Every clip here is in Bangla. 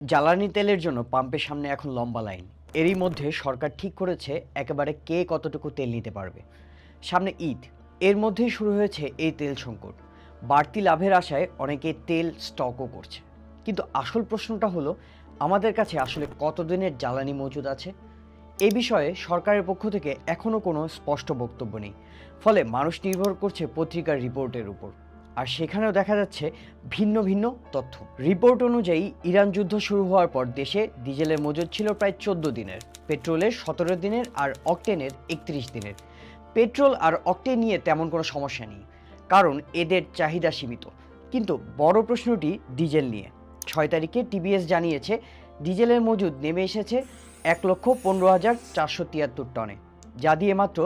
জ্বালানি তেলের জন্য পাম্পের সামনে এখন লম্বা লাইন। এরই মধ্যে সরকার ঠিক করেছে একেবারে কে কতটুকু তেল নিতে পারবে। সামনে ঈদ, এর মধ্যেই শুরু হয়েছে এই তেল সংকট। বাড়তি লাভের আশায় অনেকে তেল স্টকও করছে, কিন্তু আসল প্রশ্নটা হলো আমাদের কাছে আসলে কতদিনের জ্বালানি মজুদ আছে। এ বিষয়ে সরকারের পক্ষ থেকে এখনও কোনো স্পষ্ট বক্তব্য নেই। ফলে মানুষ নির্ভর করছে পত্রিকার রিপোর্টের উপর। আর সেখানেও দেখা যাচ্ছে ভিন্ন ভিন্ন তথ্য। রিপোর্ট অনুযায়ী ইরান যুদ্ধ শুরু হওয়ার পর দেশে ডিজেলের মজুদ ছিল প্রায় 14 দিনের, পেট্রোলের 17 দিনের আর অকটেনের 31 দিনের। পেট্রোল আর অকটেন নিয়ে তেমন কোনো সমস্যা নেই, কারণ এদের চাহিদা সীমিত। কিন্তু বড় প্রশ্নটি ডিজেল নিয়ে। 6 তারিখে টিবিএস জানিয়েছে ডিজেলের মজুদ নেমে এসেছে 1,15,473 টনে, যা দিয়ে মাত্র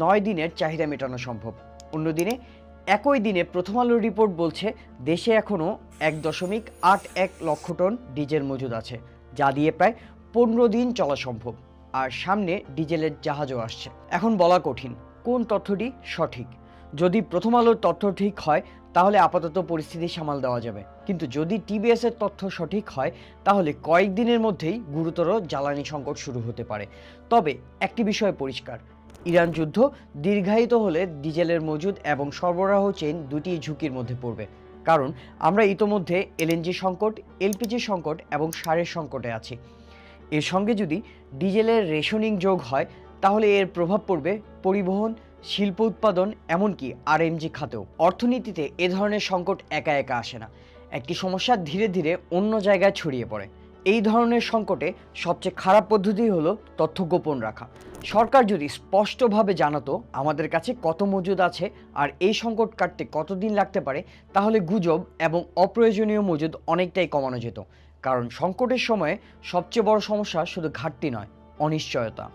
9 দিনের চাহিদা মেটানো সম্ভব। অন্যদিনে একই দিনে প্রথম আলোর রিপোর্ট বলছে দেশে এখনও 1.81 লক্ষ টন ডিজেল মজুদ আছে, যা দিয়ে প্রায় 15 দিন চলা সম্ভব। আর সামনে ডিজেলের জাহাজও আসছে। এখন বলা কঠিন কোন তথ্যটি সঠিক। যদি প্রথম আলোর তথ্য ঠিক হয় তাহলে আপাতত পরিস্থিতি সামাল দেওয়া যাবে, কিন্তু যদি টিবিএস এর তথ্য সঠিক হয় তাহলে কয়েকদিনের মধ্যেই গুরুতর জ্বালানি সংকট শুরু হতে পারে। তবে একটি বিষয় পরিষ্কার, ইরান যুদ্ধ দীর্ঘায়িত হলে ডিজেলের মজুদ এবং সরবরাহ চেইন দুটি ঝুঁকির মধ্যে পড়বে। কারণ আমরা ইতোমধ্যে এলএনজি সংকট, এলপিজি সংকট এবং সারের সংকটে আছি। এর সঙ্গে যদি ডিজেলের রেশনিং যোগ হয় তাহলে এর প্রভাব পড়বে পরিবহন, শিল্প উৎপাদন, এমনকি আরএমজি খাতেও। অর্থনীতিতে এ ধরনের সংকট একা একা আসে না, একটি সমস্যা ধীরে ধীরে অন্য জায়গায় ছড়িয়ে পড়ে। এই ধরনের সংকটে সবচেয়ে খারাপ পদ্ধতি হলো তথ্য গোপন রাখা। সরকার যদি স্পষ্টভাবে জানাতো আমাদের কাছে কত মজুদ আছে আর এই সংকট কাটতে কতদিন লাগতে পারে, তাহলে গুজব এবং অপ্রয়োজনীয় মজুদ অনেকটাই কমানো যেত। কারণ সংকটের সময়ে সবচেয়ে বড় সমস্যা শুধু ঘাটতি নয়, অনিশ্চয়তা।